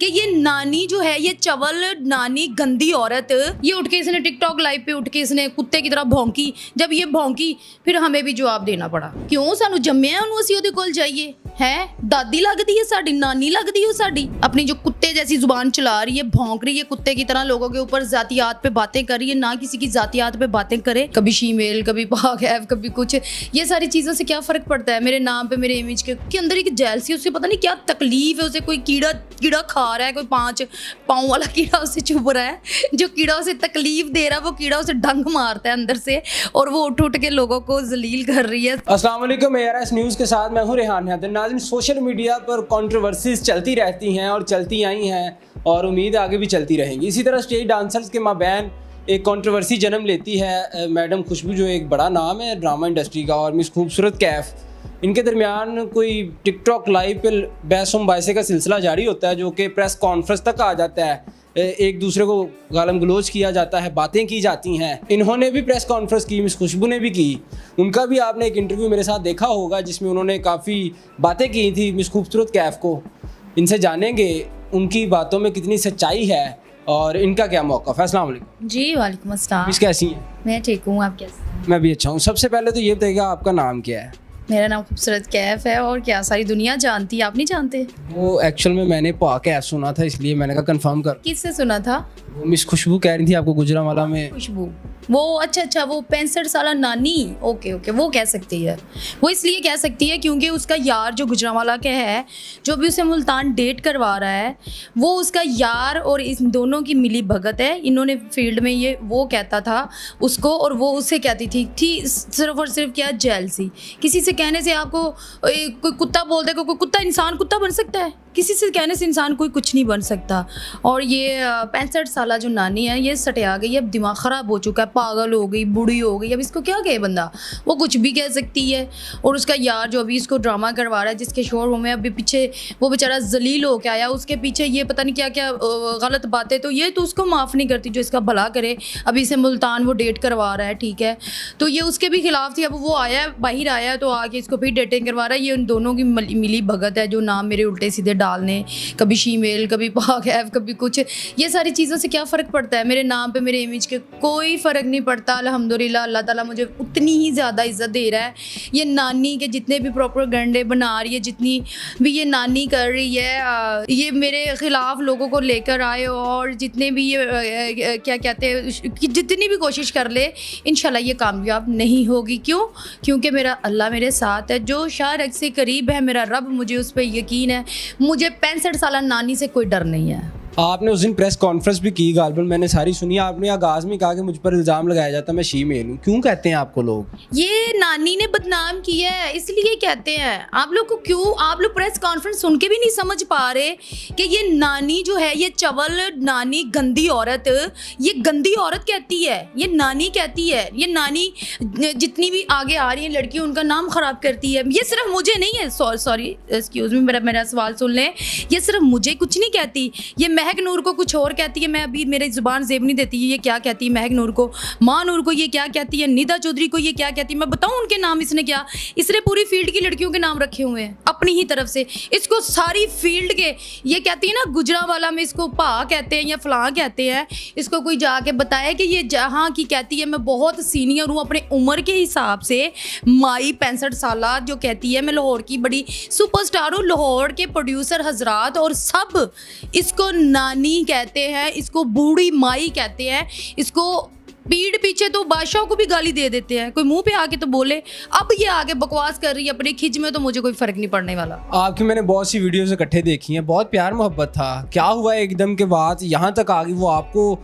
कि ये नानी जो है, ये चवल नानी गंदी औरत, ये उठ के इसने टिकटॉक लाइव पे उठ के इसने कुत्ते की तरह भौंकी। जब ये भौंकी फिर हमें भी जवाब देना पड़ा, क्यों सानू जम्मिया ਉਹਨੂੰ ਅਸੀਂ ਉਹਦੇ ਕੋਲ जाइए है दादी लगती है साड़ी, नानी लगती है साड़ी। अपनी जो कुत्ते जैसी जुबान चला रही है, भौंक रही है कुत्ते की तरह, लोगों के ऊपर जातियात पे बातें कर रही है, ना किसी की जातियात पे बातें करे, कभी शीमेल कभी पाक कभी कुछ। ये सारी चीज़ों से क्या फ़र्क पड़ता है? मेरे नाम पे मेरे इमेज के अंदर एक जेलसी, उससे पता नहीं क्या तकलीफ है, उसे कोई कीड़ा खा रहा है, कोई 5 पाँव वाला कीड़ा उसे चुभ रहा है, जो कीड़ा उसे तकलीफ दे रहा है, वो कीड़ा उसे डंक मारता है अंदर से और वो उठ के लोगों को जलील कर रही है। अस्सलाम वालेकुम, ARS न्यूज़ के साथ मैं हूँ रेहान हैदर। नाज़रीन, सोशल मीडिया पर कंट्रोवर्सीज चलती रहती हैं और चलती आई हैं और उम्मीद आगे भी चलती रहेंगी। इसी तरह स्टेज डांसर्स के माबैन एक कंट्रोवर्सी जन्म लेती है। मैडम खुशबू जो एक बड़ा नाम है ड्रामा इंडस्ट्री का, और मिस खूबसूरत कैफ, इनके दरमियान कोई टिकटॉक लाइव पे बहस मुबाहिसे का सिलसिला जारी होता है, जो कि प्रेस कॉन्फ्रेंस तक आ जाता है। एक दूसरे को गालम गलोच किया जाता है, बातें की जाती हैं। इन्होंने भी प्रेस कॉन्फ्रेंस की, मिस खुशबू ने भी की। उनका भी आपने एक इंटरव्यू मेरे साथ देखा होगा जिसमें उन्होंने काफ़ी बातें की थी मिस खूबसूरत कैफ को। इनसे जानेंगे उनकी बातों में कितनी सच्चाई है और इनका क्या मौक़िफ़ है। अस्सलाम वालेकुम। जी वालेकुम अस्सलाम। मिस कैसी हैं? मैं ठीक हूँ, आप कैसे? मैं भी अच्छा हूँ। सबसे पहले तो ये बताइएगा आपका नाम क्या है? मेरा नाम खूबसूरत कैफ है, और क्या सारी दुनिया जानती है, आप नहीं जानते? वो एक्चुअल में मैंने पा कैफ सुना था, इसलिए मैंने कहा कंफर्म कर। किससे सुना था? वो मिस खुशबू कह रही थी आपको गुजरांवाला में। खुशबू, वो अच्छा वो 65 साल नानी, ओके वो कह सकती है। वो इसलिए कह सकती है क्योंकि उसका यार जो गुजरांवाला के है, जो भी उसे मुल्तान डेट करवा रहा है, वो उसका यार और इस दोनों की मिली भगत है। इन्होंने फील्ड में ये वो कहता था उसको और वो उससे कहती थी सिर्फ और सिर्फ क्या, जेलसी। किसी से कहने से आपको कोई कुत्ता बोल दे, कोई कुत्ता इंसान कुत्ता बन सकता है? किसी से कहने से इंसान कोई कुछ नहीं बन सकता। और ये 65 साल जो नानी है, ये सटिया गई, अब दिमाग ख़राब हो चुका है, पागल हो गई, बूढ़ी हो गई। अब इसको क्या कहे बंदा, वो कुछ भी कह सकती है। और उसका यार जो अभी इसको ड्रामा करवा रहा है, जिसके शोरूम में अभी पीछे वो बेचारा जलील हो के आया, उसके पीछे ये पता नहीं क्या क्या गलत बातें, तो ये तो उसको माफ़ नहीं करती जो इसका भला करे। अभी इसे मुल्तान वो डेट करवा रहा है, ठीक है, तो ये उसके भी खिलाफ थी। अब वो आया, बाहर आया, तो आके इसको फिर डेटिंग करवा रहा है। ये उन दोनों की मिली भगत है, जो नाम मेरे उल्टे सीधे डालने, कभी शीमेल कभी पाक कभी कुछ। ये सारी चीज़ों से क्या फ़र्क पड़ता है? मेरे नाम पे मेरे इमेज के कोई फ़र्क नहीं पड़ता। अल्हम्दुलिल्लाह, अल्लाह ताला मुझे उतनी ही ज़्यादा इज़्ज़त दे रहा है। ये नानी के जितने भी प्रोपेगेंडे बना रही है, जितनी भी ये नानी कर रही है, ये मेरे ख़िलाफ़ लोगों को लेकर आए, और जितने भी ये क्या कहते हैं, जितनी भी कोशिश कर ले, इंशाल्लाह ये कामयाब नहीं होगी। क्यों? क्योंकि मेरा अल्लाह मेरे साथ है, जो शायद से करीब है मेरा रब, मुझे उस पर यकीन है। मुझे 65 साल नानी से कोई डर नहीं है। आपने उस दिन प्रेस कॉन्फ्रेंस भी की, गालबन मैंने सारी सुनी। आपने आगाज़ में कहा कि मुझ पर इल्ज़ाम लगाया जाता है मैं शीमेल हूँ। क्यों कहते हैं आपको लोग? ये नानी ने बदनाम किया है इसलिए कहते हैं। आप लोग को क्यों, आप लोग प्रेस कॉन्फ्रेंस सुन के भी नहीं समझ पा रहे कि ये नानी जो है, ये चवल नानी गंदी औरत, ये गंदी औरत कहती है, ये नानी कहती है। ये नानी जितनी भी आगे आ रही है लड़की, उनका नाम ख़राब करती है। ये सिर्फ मुझे नहीं है, सॉरी एक्सक्यूज़ मी, मेरा सवाल सुन लें। ये सिर्फ मुझे कुछ नहीं कहती, ये महक नूर को कुछ और कहती है। मैं अभी मेरी ज़ुबान ज़ेब नहीं देती ये क्या कहती है महक नूर को, माँ नूर को ये क्या कहती है, निदा चौधरी को ये क्या कहती है। मैं बताऊँ उनके नाम इसने क्या, इसने पूरी फील्ड की लड़कियों के नाम रखे हुए हैं अपनी ही तरफ से। इसको सारी फील्ड के, ये कहती है ना गुजरांवाला में इसको पा कहते हैं या फलां कहते हैं, इसको कोई जाके बताया कि ये जहाँ की कहती है मैं बहुत सीनियर हूँ अपने उम्र के हिसाब से। माई 65 साल जो कहती है मैं लाहौर की बड़ी सुपरस्टार हूँ, लाहौर के प्रोड्यूसर हजरात और सब इसको नानी कहते हैं, इसको बूढ़ी माई कहते हैं। इसको पीठ पीछे तो बादशाह को भी गाली दे देते हैं, कोई मुंह पे आके तो बोले। अब ये आगे बकवास कर रही है अपनी खिज में, तो मुझे कोई फ़र्क नहीं पड़ने वाला। आपकी मैंने बहुत सी वीडियोस इकट्ठे देखी हैं, बहुत प्यार मोहब्बत था। क्या हुआ एकदम के बाद यहाँ तक आ गई? वो आपको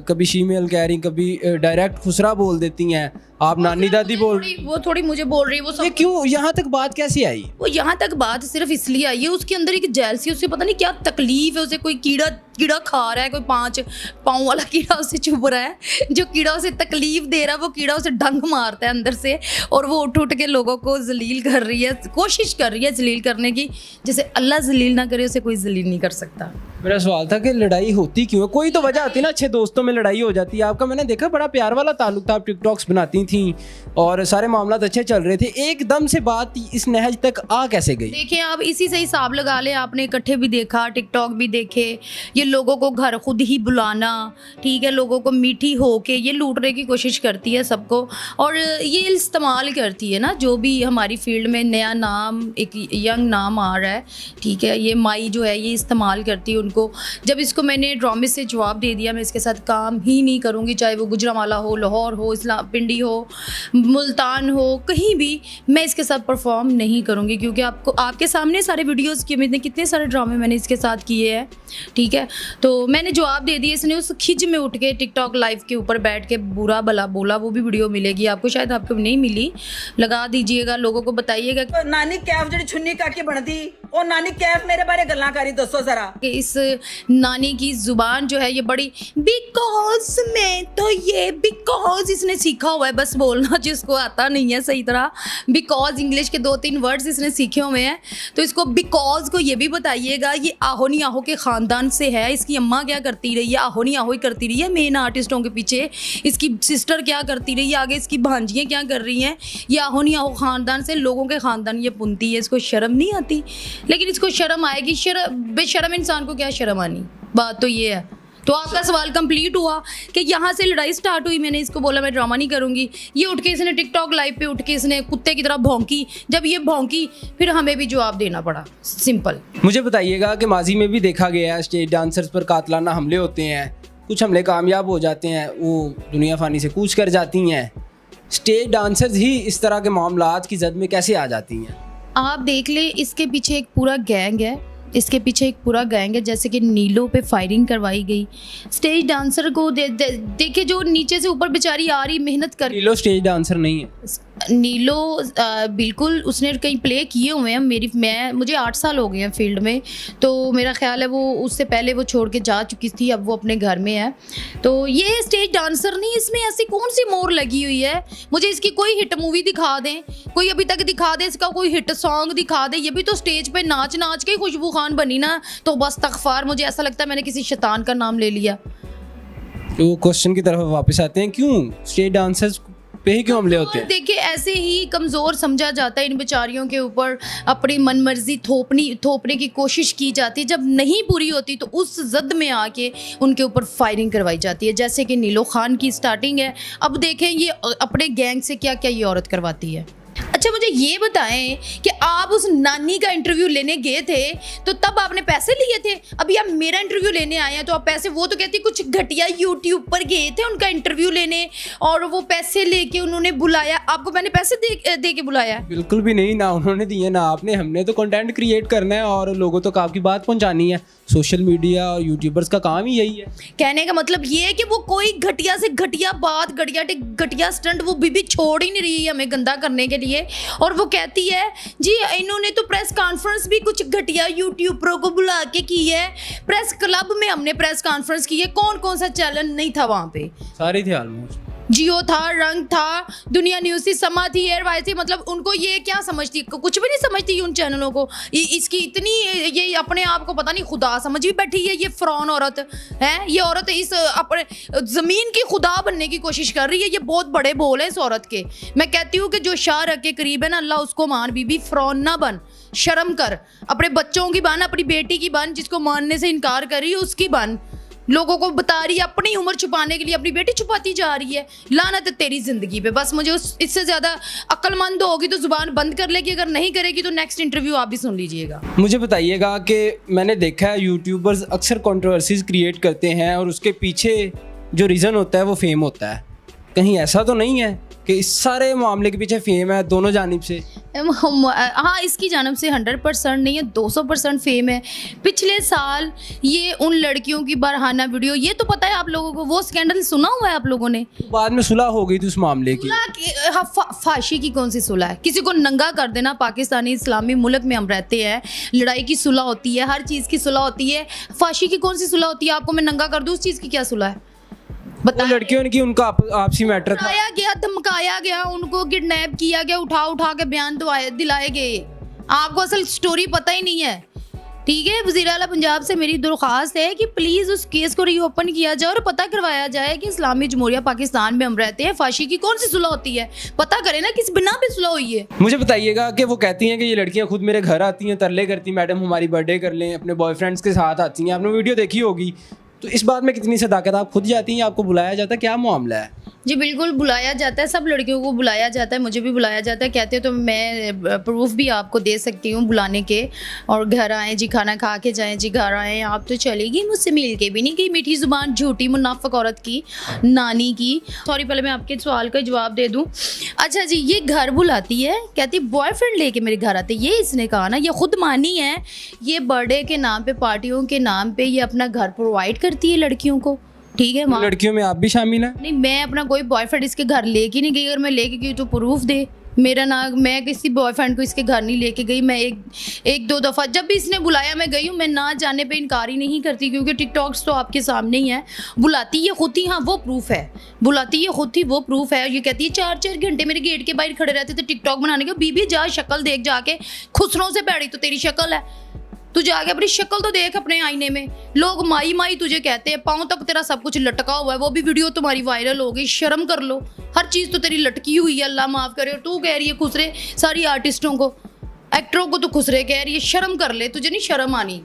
कभी शीमेल कह रही, कभी डायरेक्ट खुसरा बोल देती हैं, आप नानी दादी बोल, वो थोड़ी मुझे बोल रही है। वो सब क्यों यहाँ तक बात कैसी आई? वो यहाँ तक बात सिर्फ इसलिए आई है, उसके अंदर एक जेलसी, उससे पता नहीं क्या तकलीफ है, उसे कोई कीड़ा खा रहा है, कोई 5 पाँव वाला कीड़ा उसे चुभ रहा है, जो कीड़ा उसे तकलीफ दे रहा है, वो कीड़ा उसे डंक मारता है अंदर से, और वो उठ के लोगों को जलील कर रही है, कोशिश कर रही है जलील करने की। जैसे अल्लाह जलील ना करे, उसे कोई जलील नहीं कर सकता। मेरा सवाल था कि लड़ाई होती क्यों है? कोई तो वजह होती है ना, अच्छे दोस्तों में लड़ाई हो जाती है। आपका मैंने देखा बड़ा प्यार वाला ताल्लुक था, आप टिकटॉक्स बनाती थी और सारे मामला अच्छे चल रहे थे, एकदम से बात इस नहज तक आ कैसे गई? देखिए आप इसी से हिसाब लगा लें, आपने इकट्ठे भी देखा, टिकटॉक भी देखे, ये लोगों को घर खुद ही बुलाना, ठीक है, लोगों को मीठी हो के ये लूटने की कोशिश करती है सबको, और ये इस्तेमाल करती है ना, जो भी हमारी फील्ड में नया नाम, एक यंग नाम आ रहा है, ठीक है, ये माई जो है ये इस्तेमाल करती है उनको। जब इसको मैंने ड्रामे से जवाब दे दिया, मैं इसके साथ काम ही नहीं करूँगी, चाहे वो गुजरांवाला हो, लाहौर हो, इस्लाम पिंडी हो, मुल्तान हो, कहीं भी मैं इसके साथ परफॉर्म नहीं करूँगी, क्योंकि आपको आपके सामने सारे वीडियोस किए, मैंने कितने सारे ड्रामे मैंने इसके साथ किए हैं, ठीक है। तो मैंने जवाब दे दिया, इसने उस खिज में उठ के टिकटॉक लाइव के ऊपर बैठ के बुरा भला बोला, वो भी वीडियो मिलेगी आपको, शायद आपको नहीं मिली, लगा दीजिएगा, लोगों को बताइएगा। नानी कैफ जी छुन्नी काकी बनती और नानी कैफ मेरे बारे गल्ला करी, दसो जरा कि इस नानी की जुबान जो है ये बड़ी, बिकॉज में तो ये बिकॉज इसने सीखा हुआ है बस बोलना, जिसको आता नहीं है सही तरह, बिकॉज इंग्लिश के 2-3 वर्ड्स इसने सीखे हुए हैं, तो इसको बिकॉज को ये भी बताइएगा ये आहो नहीं आहो के ख़ानदान से है, इसकी अम्मा क्या करती रही है, आहो नहीं आहो ही करती रही है मेन आर्टिस्टों के पीछे, इसकी सिस्टर क्या करती रही है, आगे इसकी भांजियाँ क्या कर रही हैं, ये आहो नहीं आहो ख़ानदान से, लोगों के ख़ानदान ये पुनती है, इसको शर्म नहीं आती, लेकिन इसको शर्म आएगी, बेशर्म इंसान को क्या शर्म आनी, बात तो ये है। तो आपका सवाल कंप्लीट हुआ कि यहाँ से लड़ाई स्टार्ट हुई, मैंने इसको बोला मैं ड्रामा नहीं करूँगी, ये उठ के इसने टिकटॉक लाइव पे उठ के इसने कुत्ते की तरह भौंकी, जब ये भौंकी फिर हमें भी जवाब देना पड़ा, सिंपल। मुझे बताइएगा कि माजी में भी देखा गया है स्टेज डांसर्स पर कातलाना हमले होते हैं, कुछ हमले कामयाब हो जाते हैं, वो दुनिया फ़ानी से कूच कर जाती हैं, स्टेज डांसर्स ही इस तरह के मामलात की जद में कैसे आ जाती हैं? आप देख ले, इसके पीछे एक पूरा गैंग है, इसके पीछे एक पूरा गैंग है, जैसे कि नीलो पे फायरिंग करवाई गई, स्टेज डांसर को देखिए जो नीचे से ऊपर बेचारी आ रही मेहनत कर, नीलो स्टेज डांसर नहीं है, नीलो बिल्कुल उसने कहीं प्ले किए हुए हैं, मुझे 8 साल हो गए हैं फील्ड में, तो मेरा ख्याल है वो उससे पहले वो छोड़ के जा चुकी थी, अब वो अपने घर में है, तो ये स्टेज डांसर नहीं, इसमें ऐसी कौन सी मोर लगी हुई है, मुझे इसकी कोई हिट मूवी दिखा दें, कोई अभी तक दिखा दे, इसका कोई हिट सॉन्ग दिखा दे, ये भी तो स्टेज पे नाच नाच के खुशबू खान बनी ना, तो बस तगफार, मुझे ऐसा लगता है मैंने किसी शैतान का नाम ले लिया। तो क्वेश्चन की तरफ वापस आते हैं, क्यों स्टेज डांसर्स पे ही क्यों हमले होते हैं? देखिए ऐसे ही कमज़ोर समझा जाता है, इन बेचारियों के ऊपर अपनी मनमर्जी थोपने की कोशिश की जाती है, जब नहीं पूरी होती तो उस जद में आके उनके ऊपर फायरिंग करवाई जाती है, जैसे कि नीलो खान की स्टार्टिंग है। अब देखें ये अपने गैंग से क्या क्या ये औरत करवाती है। अच्छा मुझे ये बताएं कि आप उस नानी का इंटरव्यू लेने गए थे तो तब आपने पैसे लिए थे, अभी आप मेरा इंटरव्यू लेने आए हैं तो आप पैसे, वो तो कहती कुछ घटिया यूट्यूब पर गए थे उनका इंटरव्यू लेने और वो पैसे लेके उन्होंने बुलाया, आपको मैंने पैसे दे के बुलाया? बिल्कुल भी नहीं, ना उन्होंने दिए ना आपने, हमने तो कंटेंट क्रिएट करना है और लोगों तक आपकी बात पहुंचानी है, सोशल मीडिया और यूट्यूबर्स का काम ही यही है। कहने का मतलब ये है कि वो कोई घटिया से घटिया बात, घटिया स्टंट वो बीबी छोड़ ही नहीं रही है हमें गंदा करने के लिए, और वो कहती है जी इन्होंने तो प्रेस कॉन्फ्रेंस भी कुछ घटिया यूट्यूबरों को बुला के की है, प्रेस क्लब में हमने प्रेस कॉन्फ्रेंस की है, कौन कौन सा चैनल नहीं था वहाँ पे, सारी थी ऑलमोस्ट, जियो था, रंग था, दुनिया न्यूज़ थी, समा थी, एयरवाइज थी, मतलब उनको ये क्या समझती, कुछ भी नहीं समझती उन चैनलों को, इसकी इतनी ये अपने आप को पता नहीं खुदा समझ भी बैठी है, ये फ़रौन औरत है, ये औरत इस अपने ज़मीन की खुदा बनने की कोशिश कर रही है, ये बहुत बड़े बोल है इस औरत के। मैं कहती हूँ कि जो शाह रख के करीब है ना, अल्लाह उसको मान, बीबी फ़रौन ना बन, शर्म कर, अपने बच्चों की बन, अपनी बेटी की बन, जिसको मानने से इनकार कर रही है उसकी बन, लोगों को बता रही है, अपनी उम्र छुपाने के लिए अपनी बेटी छुपाती जा रही है, लानत है तेरी जिंदगी पे। बस मुझे इससे ज़्यादा अक्लमंद होगी तो जुबान बंद कर लेगी, अगर नहीं करेगी तो नेक्स्ट इंटरव्यू आप भी सुन लीजिएगा। मुझे बताइएगा कि मैंने देखा है यूट्यूबर्स अक्सर कंट्रोवर्सीज क्रिएट करते हैं और उसके पीछे जो रीज़न होता है वो फेम होता है, कहीं ऐसा तो नहीं है कि इस सारे मामले के पीछे फेम है दोनों जानिब से? हाँ इसकी जानब से 100% नहीं है, 200% फेम है। पिछले साल ये उन लड़कियों की बरहाना वीडियो, ये तो पता है आप लोगों को, वो स्कैंडल सुना हुआ है आप लोगों ने? बाद में सुलह हो गई थी उस मामले की। हाँ, फांसी की कौन सी सुलह है? किसी को नंगा कर देना, पाकिस्तानी इस्लामी मुल्क में हम रहते हैं, लड़ाई की सुलह होती है, हर चीज़ की सुलह होती है, फांसी की कौन सी सुलह होती है? आपको मैं नंगा कर दूँ, उस चीज़ की क्या सुलह है? वो लड़कियों की उनका आपसी मैटर था, आया गया, धमकाया गया, उनको किडनैप किया गया, उठा के बयान दिलाए गए। आपको असल स्टोरी पता ही नहीं है। ठीक है, वज़ीर आला पंजाब से मेरी दरख्वास्त है कि प्लीज़ उस केस को रीओपन किया जाए और पता करवाया जाए कि इस्लामी जमहूरिया पाकिस्तान में हम रहते हैं, फांसी की कौन सी सुलह होती है, पता करें ना किस बिना पे सुलह हुई है। मुझे बताइएगा कि वो कहती हैं कि ये लड़कियां खुद मेरे घर आती हैं, तरले करती, मैडम हमारी बर्थडे कर लें, अपने बॉयफ्रेंड्स के साथ आती हैं, आपने वीडियो देखी होगी, तो इस बात में कितनी सदाकत? आप खुद जाती हैं, आपको बुलाया जाता है, क्या मामला है? जी बिल्कुल बुलाया जाता है, सब लड़कियों को बुलाया जाता है, मुझे भी बुलाया जाता है। कहते हैं तो मैं प्रूफ भी आपको दे सकती हूँ बुलाने के, और घर आएँ जी, खाना खा के जाएँ जी, घर आएँ आप तो चलेगी, मुझसे मिल के भी नहीं गई, मीठी ज़ुबान झूठी मुनाफिक औरत की, नानी की। सॉरी, पहले मैं आपके सवाल का जवाब दे दूँ। अच्छा जी, ये घर बुलाती है, कहती बॉयफ्रेंड लेके मेरे घर आते, ये इसने कहा ना, ये खुद मानी है, ये बर्थडे के नाम पे, पार्टियों के नाम पे ये अपना घर प्रोवाइड करती है लड़कियों को, ठीक है। लड़कियों में आप भी शामिल हैं? नहीं, मैं अपना कोई बॉयफ्रेंड इसके घर लेके नहीं गई, अगर मैं लेके गई तो प्रूफ दे मेरा ना, मैं किसी बॉयफ्रेंड को इसके घर नहीं लेके गई। मैं एक दो दफ़ा जब भी इसने बुलाया मैं गई हूँ, मैं ना जाने पे इनकार ही नहीं करती, क्योंकि टिकटॉक्स तो आपके सामने ही है। बुलाती ये खुद थी, हाँ वो प्रूफ है, बुलाती ये खुद थी वो प्रूफ है। और ये कहती है 4-4 घंटे मेरे गेट के बाहर खड़े रहते थे टिकटॉक बनाने के। बीबी जा शक्ल देख जाके, खुसरों से पैड़ी तो तेरी शक्ल है, तू जाके अपनी शक्ल तो देख अपने आईने में। लोग माई माई तुझे कहते हैं, पाँव तक तेरा सब कुछ लटका हुआ है, वो भी वीडियो तुम्हारी वायरल हो गई, शर्म कर लो। हर चीज़ तो तेरी लटकी हुई है, अल्लाह माफ़ करे। और तू कह रही है खुसरे सारी आर्टिस्टों को, एक्टरों को तो खुसरे कह रही है, शर्म कर ले, तुझे नहीं शर्म आनी।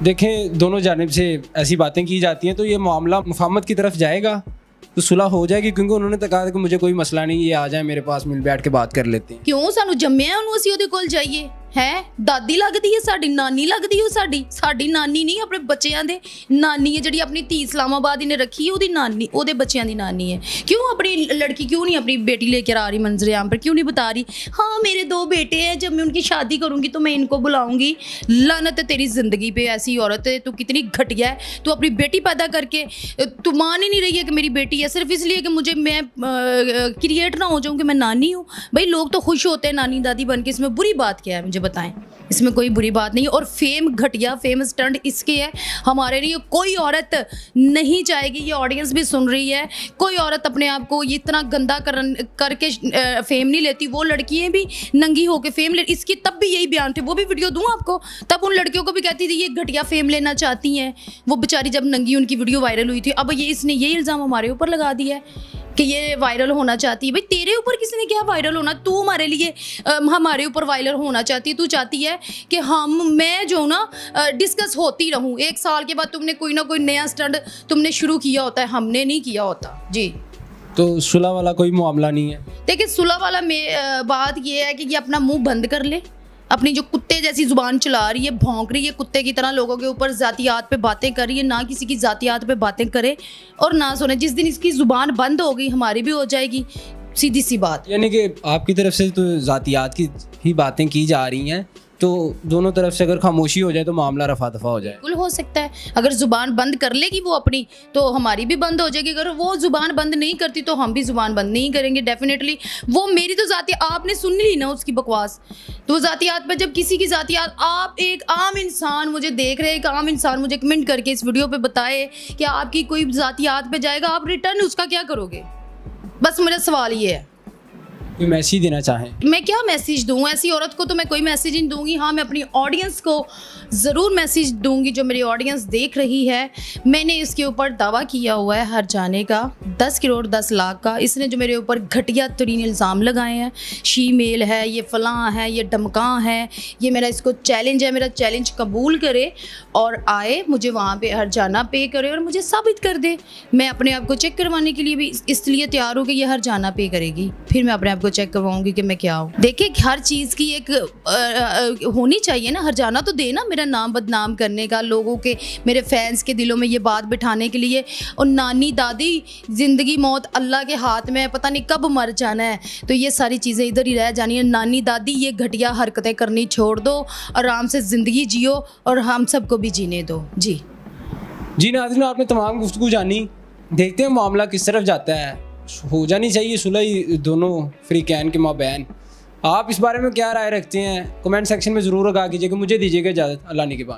देखें, दोनों जानिब से ऐसी बातें की जाती हैं तो ये मामला मुफाहमत की तरफ जाएगा तो सुलह हो जाएगी, क्योंकि उन्होंने तो कहा कि मुझे कोई मसला नहीं, ये आ जाए मेरे पास, मिल बैठ के बात कर लेते हैं। क्यों सानू जम्मिया ਉਹਨੂੰ ਅਸੀਂ ਉਹਦੇ ਕੋਲ ਜਾਈਏ है? दादी लगती है साडी, नानी लगती है साडी नानी नहीं, अपने बच्चों दे नानी है, जिहड़ी अपनी धी इस्लामाबाद इन्हें रखी है, ओदी नानी, ओदे बच्चों दी नानी है। क्यों अपनी लड़की क्यों नहीं अपनी बेटी लेकर आ रही मंजर आम पर, क्यों नहीं बता रही हाँ मेरे 2 बेटे हैं, जब मैं उनकी शादी करूँगी तो मैं इनको बुलाऊंगी। लानत है तेरी ज़िंदगी पे, ऐसी औरत है तू, कितनी घटिया है तू। अपनी बेटी पैदा करके तू मान ही नहीं रही है कि मेरी बेटी है, सिर्फ इसलिए कि मुझे मैं क्रिएट ना हो जाऊँ कि मैं नानी हूँ। भाई लोग तो खुश होते हैं नानी दादी बन के, इसमें बुरी बात क्या है मुझे बताएं? इसमें कोई बुरी बात नहीं है। और फेम घटिया फेम स्टंट इसके है, हमारे लिए कोई औरत नहीं चाहेगी। ये ऑडियंस भी सुन रही है, कोई औरत अपने आप को इतना गंदा करके फेम नहीं लेती। वो लड़कियां भी नंगी होके फेम ले, इसकी तब भी यही बयान थे, वो भी वीडियो दूं आपको, तब उन लड़कियों को भी कहती थी ये घटिया फेम लेना चाहती हैं। वो बेचारी जब नंगी उनकी वीडियो वायरल हुई थी, अब ये इसने ये इल्ज़ाम हमारे ऊपर लगा दिया है कि ये वायरल होना चाहती है। भाई तेरे ऊपर किसने क्या वायरल होना, तू हमारे लिए हमारे ऊपर वायरल होना चाहती है। तू चाहती है कि मैं जो ना डिस्कस होती रहूं, 1 साल के बाद तुमने कोई ना कोई नया स्टंट तुमने शुरू किया होता है, हमने नहीं किया होता जी। तो सुलह वाला कोई मामला नहीं है। देखिए सुलह वाला बात ये है कि ये अपना मुंह बंद कर ले, अपनी जो कुत्ते जैसी जुबान चला रही है, भौंक रही है कुत्ते की तरह, लोगों के ऊपर ज़ातियात पे बातें कर रही है, ना किसी की ज़ातियात पे बातें करे और ना सुने। जिस दिन इसकी ज़ुबान बंद हो गई हमारी भी हो जाएगी, सीधी सी बात। यानी कि आपकी तरफ से तो ज़ातियात की ही बातें की जा रही हैं, तो दोनों तरफ से अगर खामोशी हो जाए तो मामला रफा दफा हो जाए। बिल्कुल हो सकता है, अगर ज़ुबान बंद कर लेगी वो अपनी तो हमारी भी बंद हो जाएगी। अगर वो ज़ुबान बंद नहीं करती तो हम भी ज़ुबान बंद नहीं करेंगे डेफिनेटली। वो मेरी तो ज़ाती आपने सुन ली ना उसकी बकवास, तो ज़ातियात पर जब किसी की ज़ातियात, आप एक आम इंसान मुझे देख रहे हैं, एक आम इंसान मुझे कमेंट करके इस वीडियो पर बताए कि आपकी कोई ज़ातियात पर जाएगा, आप रिटर्न उसका क्या करोगे? बस मेरा सवाल ये है। कोई मैसेज देना चाहें? मैं क्या मैसेज दूँ? ऐसी औरत को तो मैं कोई मैसेज नहीं दूंगी। हाँ, मैं अपनी ऑडियंस को ज़रूर मैसेज दूंगी, जो मेरी ऑडियंस देख रही है। मैंने इसके ऊपर दावा किया हुआ है हर जाने का, 10 करोड़ 10 लाख का। इसने जो मेरे ऊपर घटिया तरीन इल्ज़ाम लगाए हैं, शीमेल है, ये फ़लाँ है, ये धमकां है, ये मेरा इसको चैलेंज है, मेरा चैलेंज कबूल करे और आए, मुझे वहाँ पे हर जाना पे करे और मुझे साबित कर दे। मैं अपने आप को चेक करवाने के लिए भी इसलिए तैयार हूँ कि ये हर जाना पे करेगी, फिर मैं अपने आप चेक करवाऊंगी कि मैं क्या हूँ। देखिए हर चीज़ की एक होनी चाहिए ना, हर जाना तो देना मेरा नाम बदनाम करने का, लोगों के, मेरे फैंस के दिलों में ये बात बिठाने के लिए। और नानी दादी, ज़िंदगी मौत अल्लाह के हाथ में है, पता नहीं कब मर जाना है, तो ये सारी चीज़ें इधर ही रह जानी है। नानी दादी ये घटिया हरकतें करनी छोड़ दो, आराम से ज़िंदगी जियो और हम सबको भी जीने दो जी। जी नाज़रीन, आपने तमाम गुफ्तगू जानी, देखते हैं मामला किस तरफ जाता है। हो जानी चाहिए सुलह दोनों फ्रीकैन के माबैन। आप इस बारे में क्या राय रखते हैं? कमेंट सेक्शन में ज़रूर आगा कीजिएगा। मुझे दीजिएगा इजाज़त, अल्लाह निगहबान।